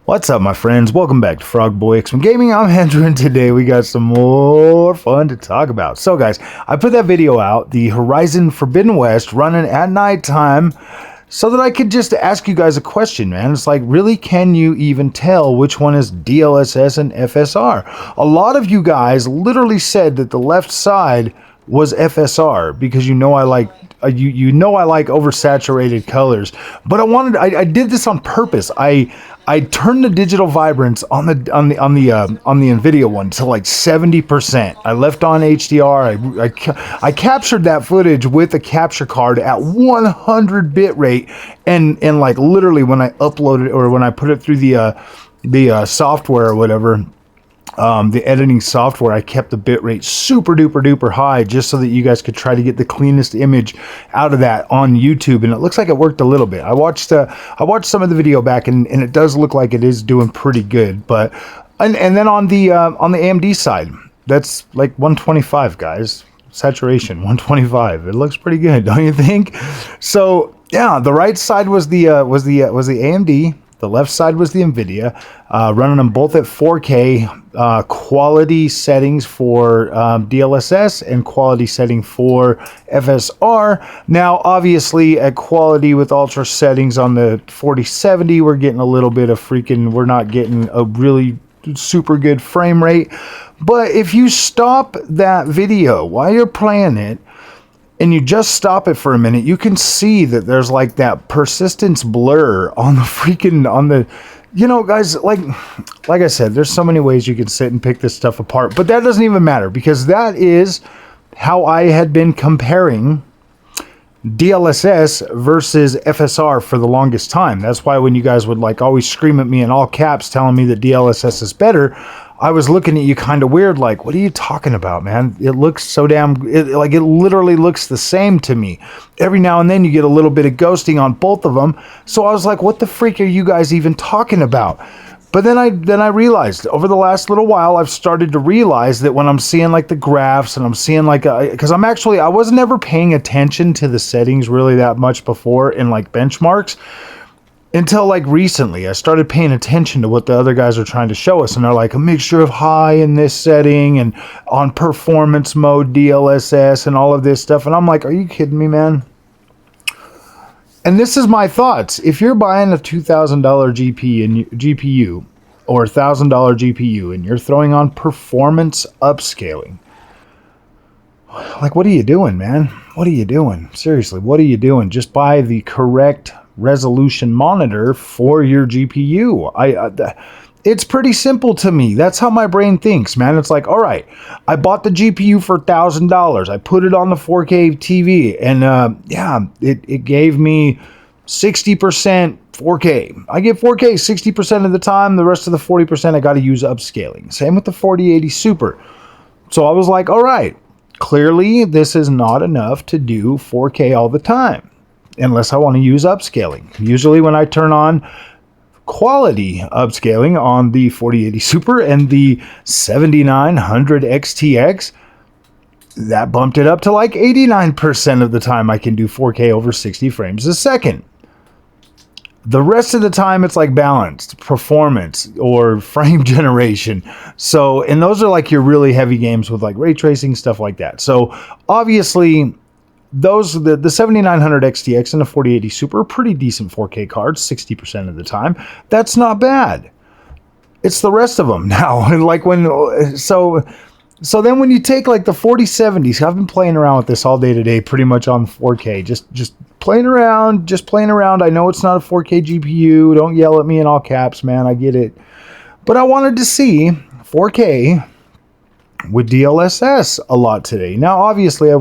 What's up, my friends? Welcome back to Frog Boy X1 Gaming. I'm Andrew, and today we got some more fun to talk about. So, guys, I put that video out, the Horizon Forbidden West, running at nighttime, so that I could just ask you guys a question, man. It's like, really, can you even tell which one is DLSS and FSR? A lot of you guys literally said that the left side was FSR because you know I like I like oversaturated colors, but I did this on purpose. I turned the digital vibrance on the Nvidia one to like 70%. I left on HDR. I captured that footage with a capture card at 100 bit rate, and like literally when I uploaded or when I put it through the software or whatever. The editing software, I kept the bitrate super duper high just so that you guys could try to get the cleanest image out of that on YouTube, and it looks like it worked a little bit. I watched some of the video back, and it does look like it is doing pretty good. But and then on the AMD side, that's like 125, guys. Saturation 125. It looks pretty good, don't you think? So yeah, the right side was the AMD. The left side was the Nvidia, running them both at 4K, quality settings for DLSS and quality setting for FSR. Now, obviously, at quality with ultra settings on the 4070, we're getting a little bit of we're not getting a really super good frame rate. But if you stop that video while you're playing it, and you just stop it for a minute, you can see that there's like that persistence blur on the you know, guys, like I said, there's so many ways you can sit and pick this stuff apart, but that doesn't even matter because that is how I had been comparing DLSS versus FSR for the longest time. That's why when you guys would like always scream at me in all caps telling me that DLSS is better, I was looking at you kind of weird, like, what are you talking about, man? It looks so like it literally looks the same to me. Every now and then you get a little bit of ghosting on both of them. So I was like, what the freak are you guys even talking about? But then I realized over the last little while, I've started to realize that when I'm seeing like the graphs and I'm seeing like, because I was never paying attention to the settings really that much before in like benchmarks. Until like recently, I started paying attention to what the other guys are trying to show us. And they're like a mixture of high in this setting and on performance mode DLSS and all of this stuff. And I'm like, are you kidding me, man? And this is my thoughts. If you're buying a $2,000 GPU or $1,000 GPU and you're throwing on performance upscaling, like, what are you doing, man? What are you doing? Seriously, what are you doing? Just buy the correct resolution monitor for your GPU. It's pretty simple to me. That's how my brain thinks, man. It's like, all right, I bought the GPU for $1,000. I put it on the 4K TV, and it gave me 60% 4K. I get 4K 60% of the time. The rest of the 40% I got to use upscaling. Same with the 4080 Super. So I was like, all right, clearly this is not enough to do 4K all the time, unless I want to use upscaling. Usually when I turn on quality upscaling on the 4080 Super and the 7900 XTX, that bumped it up to like 89% of the time I can do 4K over 60 frames a second. The rest of the time it's like balanced performance or frame generation. So, and those are like your really heavy games with like ray tracing, stuff like that. So obviously the 7900 XTX and the 4080 Super are pretty decent 4K cards 60% of the time. That's not bad. It's the rest of them now. Like so then when you take like the 4070s, I've been playing around with this all day today, pretty much on 4K, just playing around. I know it's not a 4K GPU. Don't yell at me in all caps, man. I get it. But I wanted to see 4K with DLSS a lot today. Now, obviously,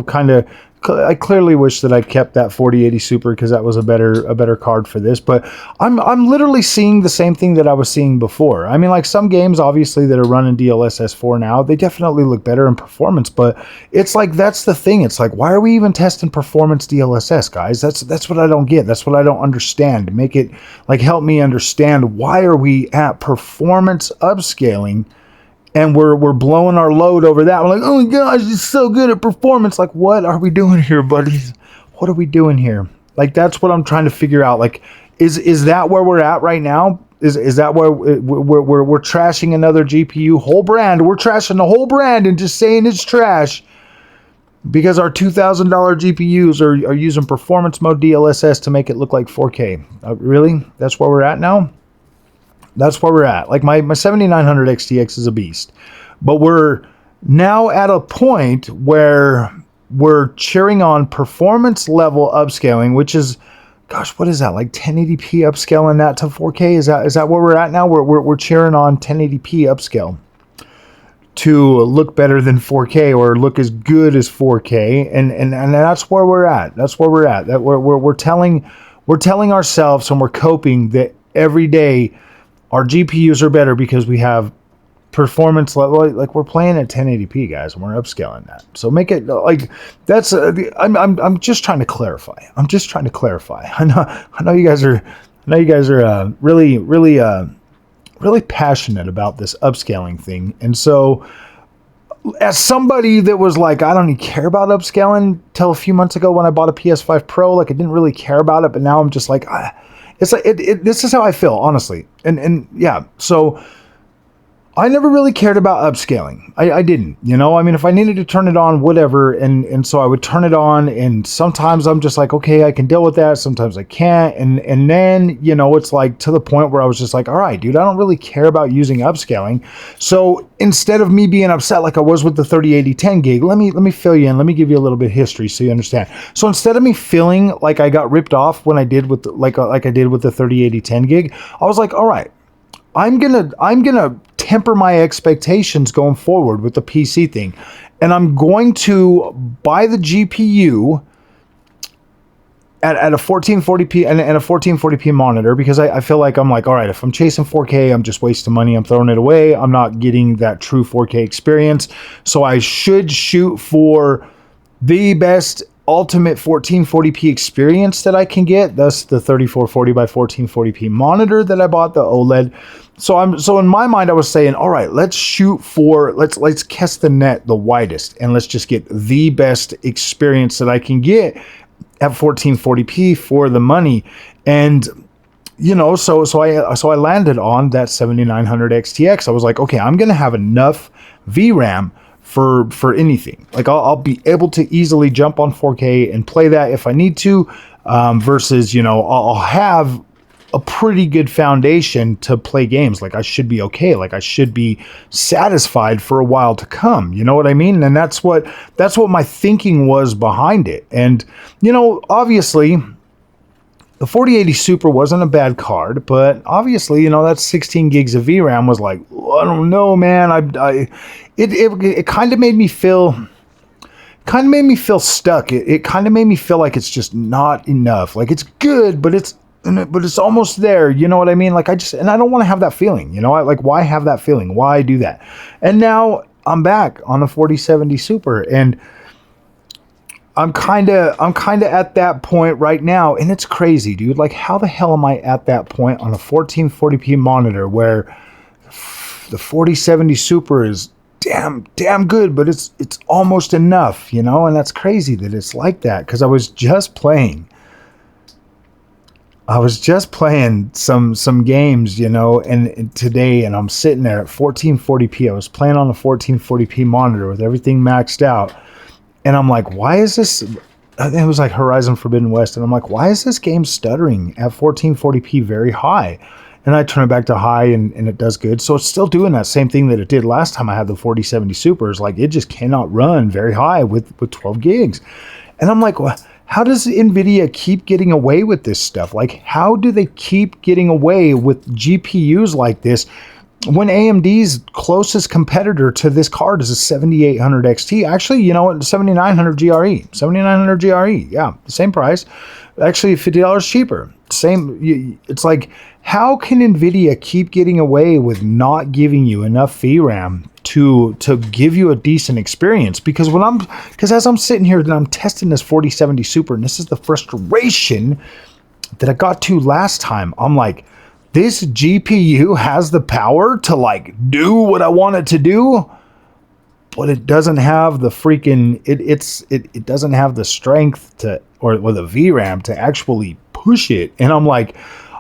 I clearly wish that I'd kept that 4080 Super because that was a better card for this. But I'm literally seeing the same thing that I was seeing before. I mean, like some games, obviously, that are running DLSS 4 now, they definitely look better in performance. But it's like, that's the thing. It's like, why are we even testing performance DLSS, guys? That's what I don't get. That's what I don't understand. Make it, like, help me understand, why are we at performance upscaling and we're blowing our load over that? We're like, oh my gosh, it's so good at performance. Like, what are we doing here, buddies? What are we doing here? Like, that's what I'm trying to figure out. Like, is that where we're at right now? Is that where we're trashing another GPU whole brand? We're trashing the whole brand and just saying it's trash because our $2,000 GPUs are using performance mode DLSS to make it look like 4K. Really? That's where we're at now? That's where we're at. Like my 7900 XTX is a beast, but we're now at a point where we're cheering on performance level upscaling, which is, gosh, what is that? Like 1080p upscaling that to 4K? Is that where we're at now? We're cheering on 1080p upscale to look better than 4K or look as good as 4K, and that's where we're at. That's where we're at. That we're telling ourselves, and we're coping that every day our GPUs are better because we have performance level. Like we're playing at 1080p, guys, and we're upscaling that. So make it like that's. I'm just trying to clarify. I'm just trying to clarify. I know you guys are. Really passionate about this upscaling thing, and so as somebody that was like, I don't even care about upscaling till a few months ago when I bought a PS5 Pro, like I didn't really care about it, but now I'm just like, it's like this is how I feel, honestly, and yeah, so I never really cared about upscaling. I didn't, you know, I mean, if I needed to turn it on, whatever. And so I would turn it on, and sometimes I'm just like, okay, I can deal with that. Sometimes I can't. And then, you know, it's like to the point where I was just like, all right, dude, I don't really care about using upscaling. So instead of me being upset like I was with the 3080 10 gig, let me fill you in. Let me give you a little bit of history so you understand. So instead of me feeling like I got ripped off when I did with like I did with the 3080 10 gig, I was like, all right, I'm gonna temper my expectations going forward with the PC thing, and I'm going to buy the GPU at a 1440p and a 1440p monitor, because I feel like I'm like, all right, if I'm chasing 4K, I'm just wasting money. I'm throwing it away. I'm not getting that true 4K experience. So I should shoot for the best ultimate 1440p experience that I can get. Thus the 3440 by 1440p monitor that I bought, the OLED. So in my mind, I was saying, all right, let's shoot for, let's cast the net the widest, and let's just get the best experience that I can get at 1440p for the money. And you know, so I landed on that 7900 XTX. I was like, okay, I'm gonna have enough VRAM for anything. Like I'll be able to easily jump on 4K and play that if I need to, versus, you know, I'll have a pretty good foundation to play games. Like I should be okay. Like I should be satisfied for a while to come. You know what I mean? And that's what my thinking was behind it. And, you know, obviously the 4080 Super wasn't a bad card, but obviously, you know, that 16 gigs of VRAM was like, I don't know, man. It kind of made me feel stuck. It kind of made me feel like it's just not enough. Like it's good, but it's almost there. You know what I mean? Like I don't want to have that feeling. You know, why have that feeling? Why do that? And now I'm back on the 4070 Super, and I'm kind of at that point right now, and it's crazy, dude. Like, how the hell am I at that point on a 1440p monitor where the 4070 Super is damn good, but it's almost enough, you know? And that's crazy that it's like that, because I was just playing some games, you know, and today, and I'm sitting there at 1440p. I was playing on a 1440p monitor with everything maxed out. And I'm like, why is this? It was like Horizon Forbidden West. And I'm like, why is this game stuttering at 1440p very high? And I turn it back to high, and it does good. So it's still doing that same thing that it did last time I had the 4070 Supers. Like it just cannot run very high with 12 gigs. And I'm like, well, how does Nvidia keep getting away with this stuff? Like, how do they keep getting away with GPUs like this when AMD's closest competitor to this card is a 7800 XT? Actually, you know, 7900 GRE, yeah, the same price, actually $50 cheaper. Same. It's like, how can Nvidia keep getting away with not giving you enough VRAM to give you a decent experience? Because as I'm sitting here and I'm testing this 4070 Super, and this is the frustration that I got to last time, I'm like, this GPU has the power to like do what I want it to do, but it doesn't have the freaking it doesn't have the strength to or the VRAM to actually push it. And I'm like,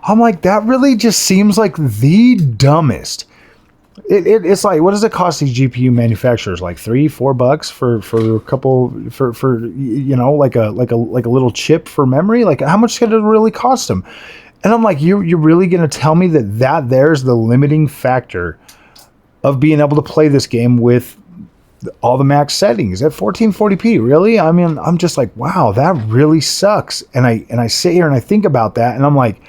I'm like, that really just seems like the dumbest. It's like, what does it cost these GPU manufacturers? Like $3-4 for a couple for you know, like a little chip for memory. Like, how much could it really cost them? And I'm like, you're really gonna tell me that there's the limiting factor of being able to play this game with all the max settings at 1440p? Really? I mean, I'm just like, wow, that really sucks. And I sit here and I think about that, and I'm like,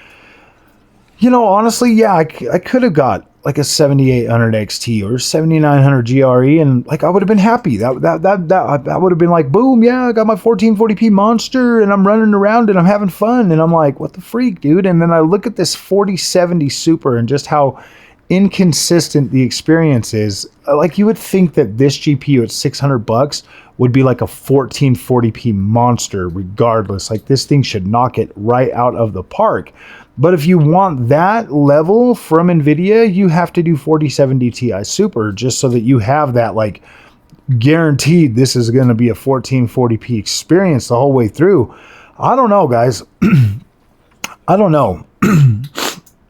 you know, honestly, yeah, I could have got like a 7800 XT or 7900 GRE, and like I would have been happy. That would have been like, boom, yeah, I got my 1440p monster and I'm running around and I'm having fun. And I'm like, what the freak, dude? And then I look at this 4070 Super and just how inconsistent the experience is. Like, you would think that this GPU at $600 would be like a 1440p monster regardless. Like, this thing should knock it right out of the park. But if you want that level from Nvidia, you have to do 4070 Ti Super, just so that you have that, like, guaranteed this is going to be a 1440p experience the whole way through. I don't know, guys. I don't know.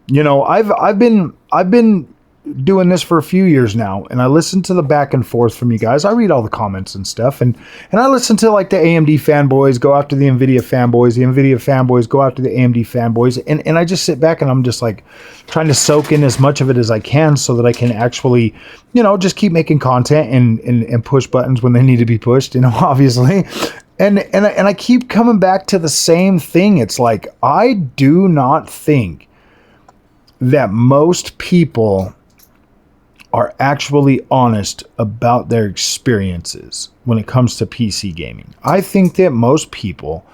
You know, I've been doing this for a few years now, and I listen to the back and forth from you guys. I read all the comments and stuff, and I listen to, like, the AMD fanboys go after the Nvidia fanboys, the Nvidia fanboys go after the AMD fanboys, and I just sit back and I'm just like trying to soak in as much of it as I can so that I can actually, you know, just keep making content and push buttons when they need to be pushed, you know, obviously. And I keep coming back to the same thing. It's like, I do not think that most people are actually honest about their experiences when it comes to PC gaming. I think that most people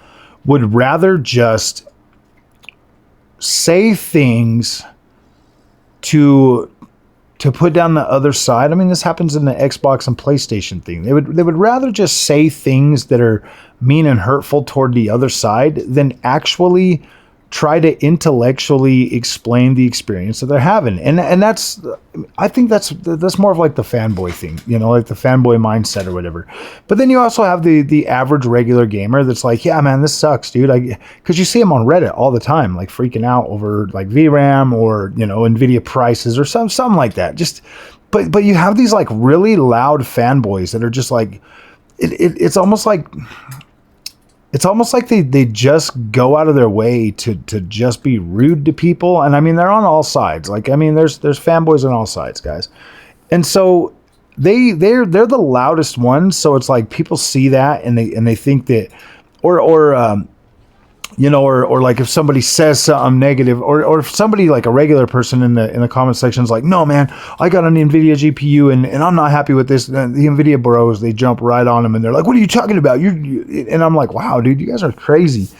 would rather just say things to put down the other side. I mean, this happens in the Xbox and PlayStation thing. They would rather just say things that are mean and hurtful toward the other side than actually try to intellectually explain the experience that they're having. And that's, I think that's more of like the fanboy thing, you know, like the fanboy mindset or whatever. But then you also have the average regular gamer that's like, yeah, man, this sucks, dude. Because you see them on Reddit all the time, like freaking out over like VRAM or, you know, Nvidia prices or something like that. Just, but you have these like really loud fanboys that are just like, it's almost like, they just go out of their way to just be rude to people. And I mean, they're on all sides. Like, I mean, there's fanboys on all sides, guys. And so they're the loudest ones. So it's like people see that and they think that, you know, or like if somebody says something negative, or if somebody, like a regular person in the comment section is like, no, man, I got an Nvidia GPU and I'm not happy with this. The Nvidia bros, they jump right on them and they're like, what are you talking about? And I'm like, wow, dude, you guys are crazy.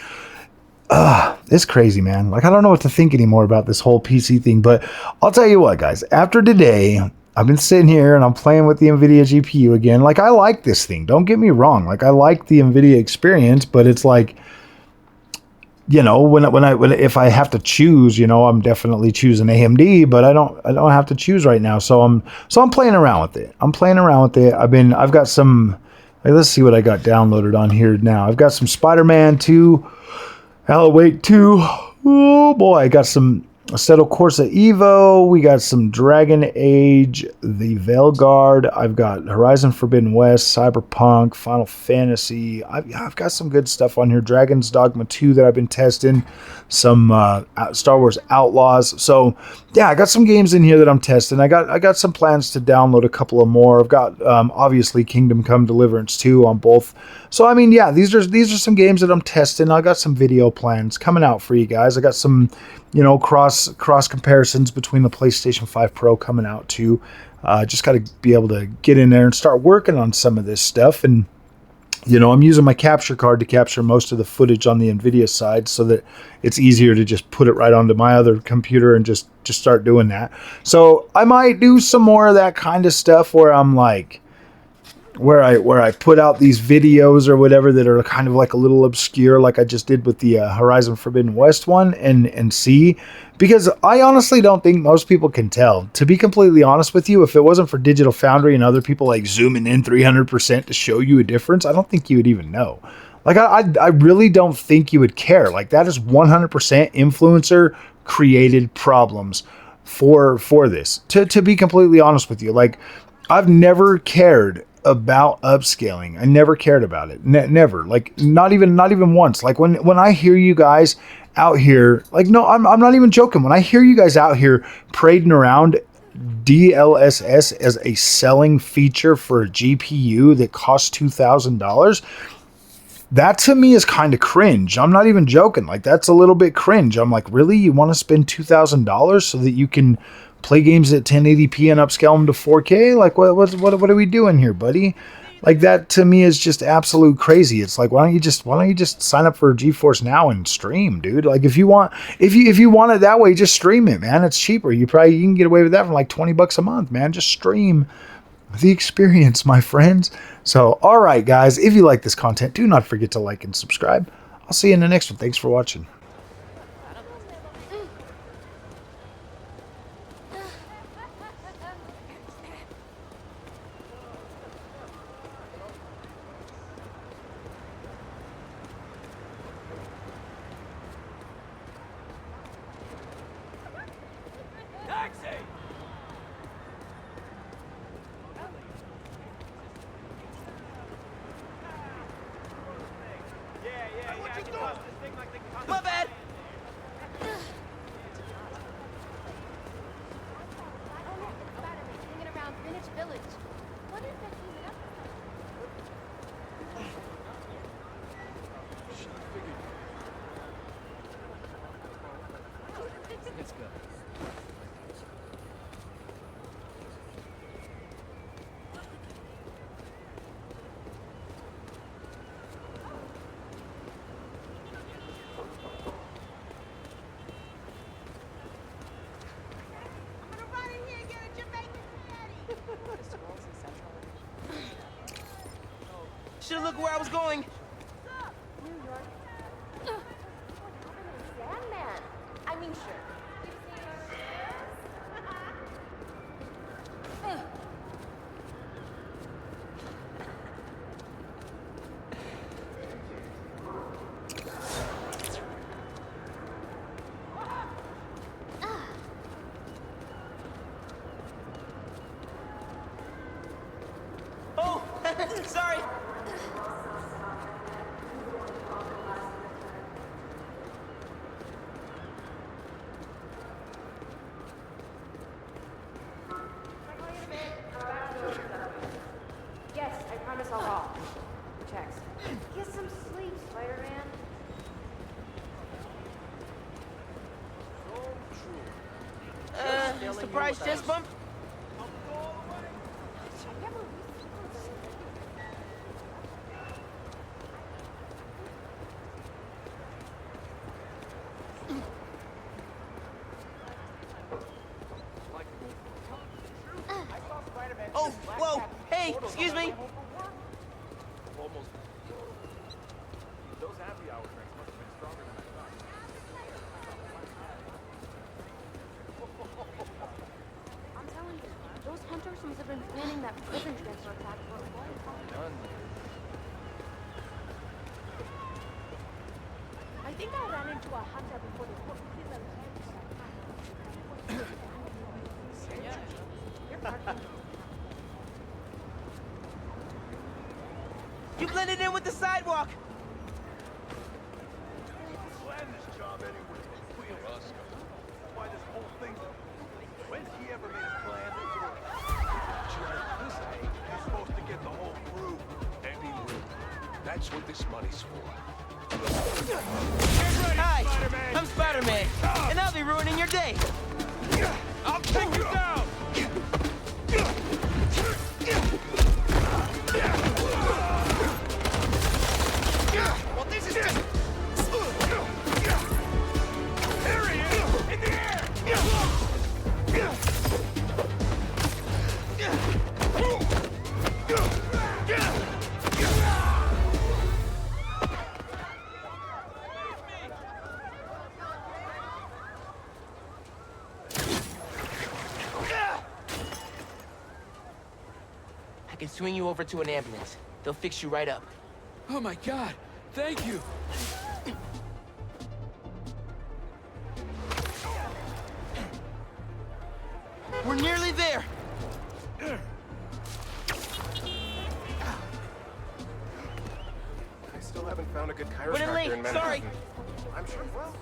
It's crazy, man. Like, I don't know what to think anymore about this whole PC thing, but I'll tell you what, guys, after today, I've been sitting here and I'm playing with the Nvidia GPU again. Like, I like this thing. Don't get me wrong. Like, I like the Nvidia experience, but it's like, you know, if I have to choose, you know, I'm definitely choosing AMD, but I don't have to choose right now. So I'm playing around with it. I've got some, like, let's see what I got downloaded on here now. I've got some Spider-Man 2, Alan Wake 2. Oh boy, I got some Assetto Corsa Evo. We got some Dragon Age, the Veilguard. I've got Horizon Forbidden West, Cyberpunk, Final Fantasy. I've got some good stuff on here. Dragon's Dogma 2 that I've been testing. Some Star Wars Outlaws. So yeah, I got some games in here that I'm testing. I got some plans to download a couple of more. I've got obviously Kingdom Come Deliverance 2 on both. So I mean, yeah, these are some games that I'm testing. I got some video plans coming out for you guys. I got some, you know, cross comparisons between the PlayStation 5 Pro coming out too. Just got to be able to get in there and start working on some of this stuff. And, you know, I'm using my capture card to capture most of the footage on the Nvidia side so that it's easier to just put it right onto my other computer and just start doing that. So I might do some more of that kind of stuff where I'm like, where I put out these videos or whatever that are kind of like a little obscure, like I just did with the Horizon Forbidden West one, and see, because I honestly don't think most people can tell. To be completely honest with you, if it wasn't for Digital Foundry and other people like zooming in 300% to show you a difference, I don't think you would even know. Like, I really don't think you would care. Like, that is 100% influencer created problems for this. To be completely honest with you, like, I've never cared about upscaling. I never cared about it. Never. Like, not even once. Like, when I hear you guys out here, like, no, I'm not even joking. When I hear you guys out here parading around DLSS as a selling feature for a GPU that costs $2,000, that to me is kind of cringe. I'm not even joking. Like, that's a little bit cringe. I'm like, really? You want to spend $2,000 so that you can play games at 1080p and upscale them to 4K? Like, what are we doing here, buddy? Like, that to me is just absolute crazy. It's like, why don't you just sign up for GeForce Now and stream, dude? Like, if you want it that way, just stream it, man. It's cheaper. You can get away with that for like $20 a month, man. Just stream the experience, my friends. So, all right, guys, if you like this content, do not forget to like and subscribe. I'll see you in the next one. Thanks for watching. My bad. Let's go. Should've looked where I was going. New York. Sandman. I mean, sure. Oh, sorry. Yes, I promise I'll call. Checks. Get some sleep, Spider-Man. Surprise chest bump? Oh, whoa, hey, excuse me. Those happy hour drinks must have been stronger than I thought. I'm telling you, those hunters must have been planning that prison transfer attack for a long time. I think I ran into a hunter before they put prison You blended in with the sidewalk. Plan this job anyway. We of us. Why this whole thing? When's he ever made a plan? You're supposed to get the whole crew. Heavy loot. That's what this money's for. Hi, I'm Spider-Man, and I'll be ruining your day. I'll take you down! Well, this is just... There he is! In the air! I can swing you over to an ambulance. They'll fix you right up. Oh my God! Thank you! Nearly there. I still haven't found a good Running chiropractor late. in Sorry. Manhattan. I'm sure. Well,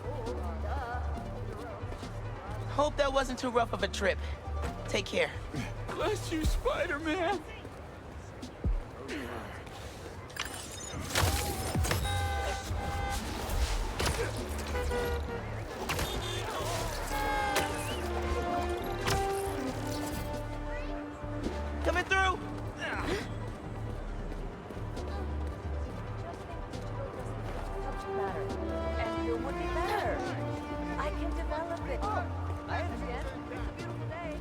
Hope that wasn't too rough of a trip. Take care. Bless you, Spider-Man. Coming through. Subject matter. And you would be better. I can develop it. I understand. It's a beautiful day.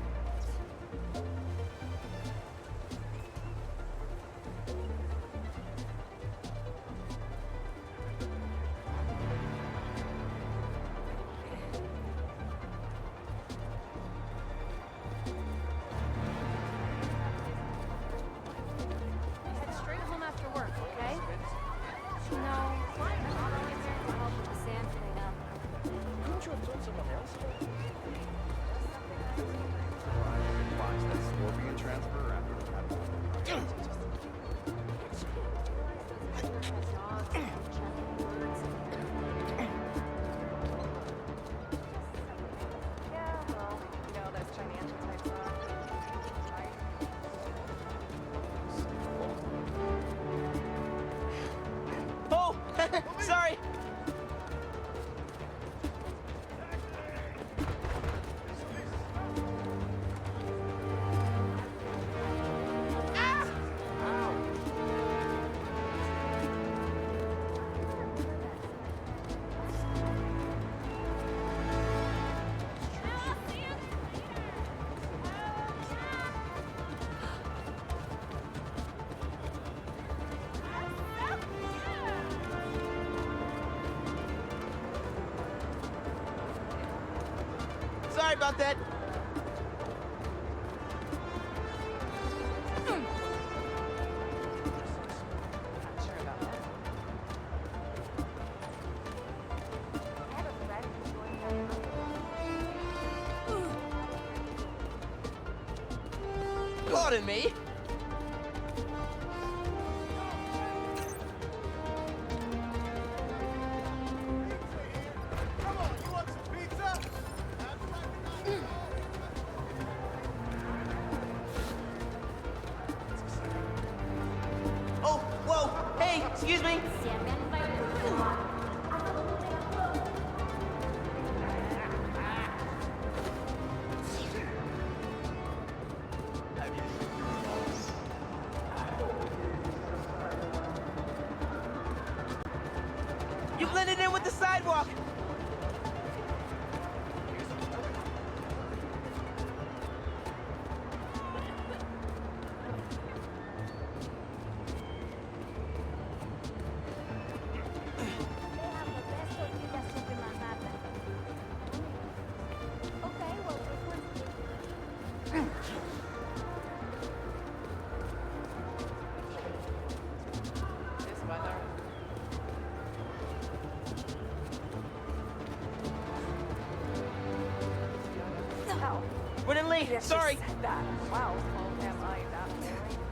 Head straight home after work, okay? No, I'm not gonna get there to help with the sand cleanup. couldn't you have told someone else? Watch that Scorpion transfer after the Yeah, well, you know, those financial types are. Right? Oh, sorry. Sorry about that. Not sure about that. I have a friend who's going down. Pardon me. Come on, you want some pizza? Oh, whoa. Hey, excuse me. You blended in with the sidewalk. They have the best tortilla soup in Manhattan. Okay, well, this one's This weather. Hell. Running late. Yes, Sorry. she said that. Wow. Well, am I that boring?